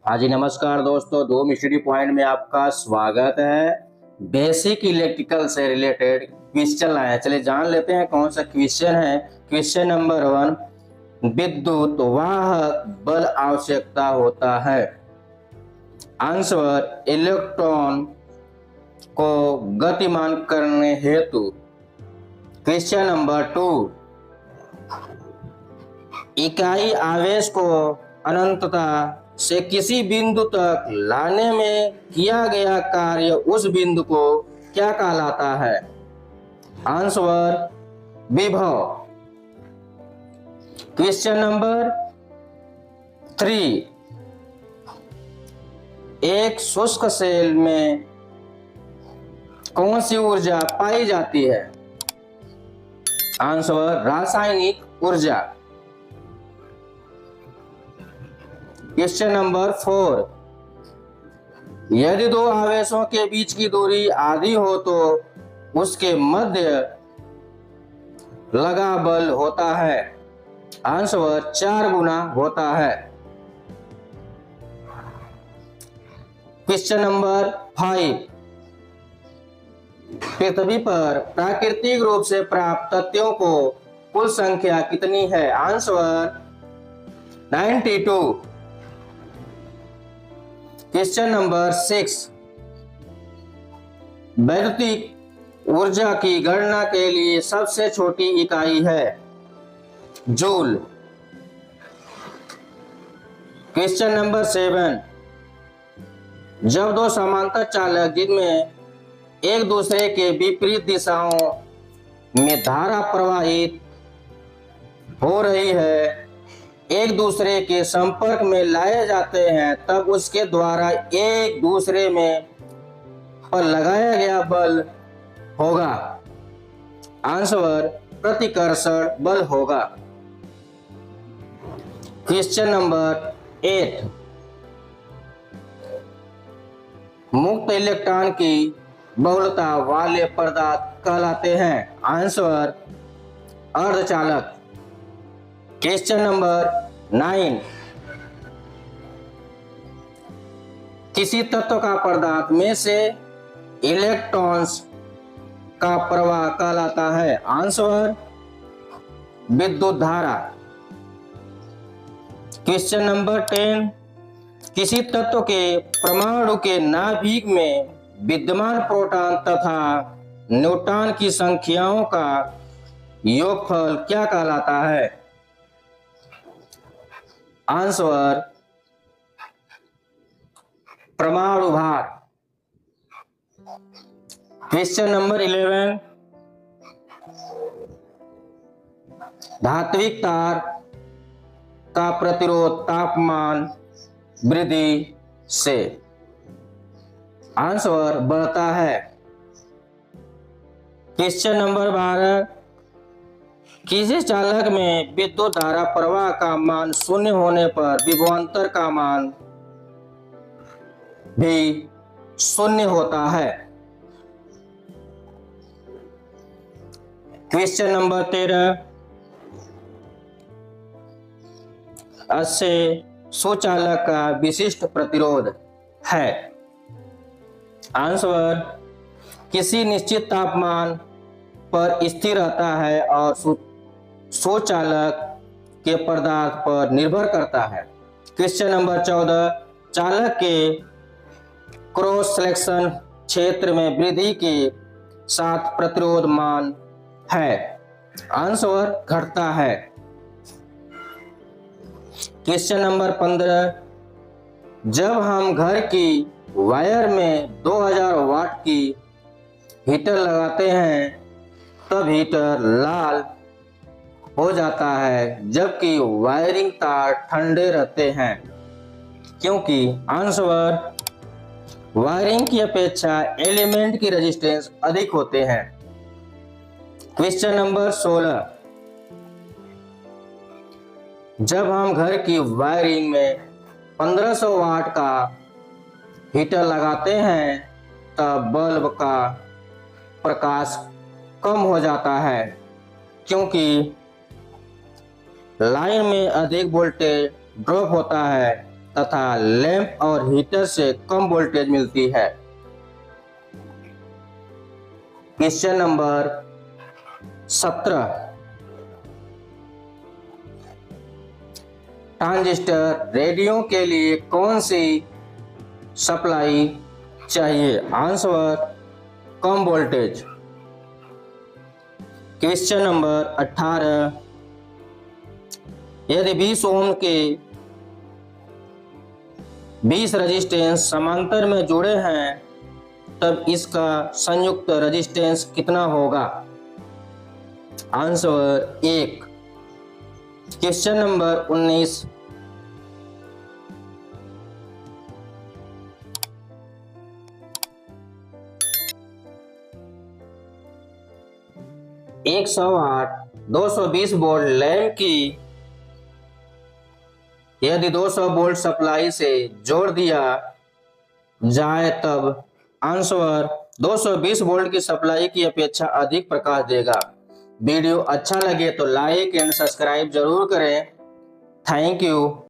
हाँ जी, नमस्कार दोस्तों। दो मिस्ट्री पॉइंट में आपका स्वागत है। बेसिक इलेक्ट्रिकल से रिलेटेड क्वेश्चन लाए हैं। चलिए जान लेते हैं कौन सा क्वेश्चन है। क्वेश्चन नंबर 1, विद्युत वाहक बल आवश्यकता होता है। आंसर, इलेक्ट्रॉन को गतिमान करने हेतु। क्वेश्चन नंबर 2, इकाई आवेश को अनंतता से किसी बिंदु तक लाने में किया गया कार्य उस बिंदु को क्या कहलाता है। आंसर, विभव। क्वेश्चन नंबर 3, एक शुष्क सेल में कौन सी ऊर्जा पाई जाती है। आंसर, रासायनिक ऊर्जा। क्वेश्चन नंबर 4, यदि दो आवेशों के बीच की दूरी आधी हो तो उसके मध्य लगा बल होता है। आंसर, 4 गुना होता है। क्वेश्चन नंबर 5, पृथ्वी पर प्राकृतिक रूप से प्राप्त तथ्यों को कुल संख्या कितनी है। आंसर, 92। क्वेश्चन नंबर 6, वैद्युतिक ऊर्जा की गणना के लिए सबसे छोटी इकाई है जूल। क्वेश्चन नंबर 7, जब दो समांतर चालक जिनमें एक दूसरे के विपरीत दिशाओं में धारा प्रवाहित हो रही है एक दूसरे के संपर्क में लाए जाते हैं तब उसके द्वारा एक दूसरे में पर लगाया गया बल होगा। आंसर, प्रतिकर्षण बल होगा। क्वेश्चन नंबर 8, मुक्त इलेक्ट्रॉन की बहुलता वाले पदार्थ कहलाते हैं। आंसर, अर्धचालक। क्वेश्चन नंबर 9, किसी तत्व का पदार्थ में से इलेक्ट्रॉन्स का प्रवाह कहलाता है। आंसर, विद्युत धारा। क्वेश्चन नंबर 10, किसी तत्व के परमाणु के नाभिक में विद्यमान प्रोटॉन तथा न्यूट्रॉन की संख्याओं का योगफल क्या कहलाता है। आंसर, परमाणु भार। क्वेश्चन नंबर 11, धात्विक तार का प्रतिरोध तापमान वृद्धि से। आंसर, बढ़ता है। क्वेश्चन नंबर 12, किसी चालक में विद्युत धारा प्रवाह का मान शून्य होने पर विभवांतर का मान भी शून्य होता है। क्वेश्चन नंबर 13, अस्य सुचालक का विशिष्ट प्रतिरोध है। आंसर, किसी निश्चित तापमान पर स्थिर रहता है और सुचालक के पदार्थ पर निर्भर करता है। क्वेश्चन नंबर 14, चालक के क्रॉस सेक्शन क्षेत्र में वृद्धि के साथ प्रतिरोध मान है। आंसर, घटता है। क्वेश्चन नंबर 15, जब हम घर की वायर में 2000 वाट की हीटर लगाते हैं तब हीटर लाल हो जाता है जबकि वायरिंग तार ठंडे रहते हैं क्योंकि। आंसर, वायरिंग की अपेक्षा एलिमेंट की रेजिस्टेंस अधिक होते हैं। क्वेश्चन नंबर 16, जब हम घर की वायरिंग में 1500 वाट का हीटर लगाते हैं तब बल्ब का प्रकाश कम हो जाता है क्योंकि लाइन में अधिक वोल्टेज ड्रॉप होता है तथा लैंप और हीटर से कम वोल्टेज मिलती है। क्वेश्चन नंबर 17, ट्रांजिस्टर रेडियो के लिए कौन सी सप्लाई चाहिए? आंसर कम वोल्टेज। क्वेश्चन नंबर 18, यदि 20 ओम के 20 रेजिस्टेंस समांतर में जुड़े हैं तब इसका संयुक्त रेजिस्टेंस कितना होगा? आंसर 1। क्वेश्चन नंबर 19, एक 100 वाट 220 वोल्ट लैंप की यदि 200 वोल्ट सप्लाई से जोड़ दिया जाए तब आंसर 220 वोल्ट की सप्लाई की अपेक्षा अधिक प्रकाश देगा। वीडियो अच्छा लगे तो लाइक एंड सब्सक्राइब जरूर करें। Thank you.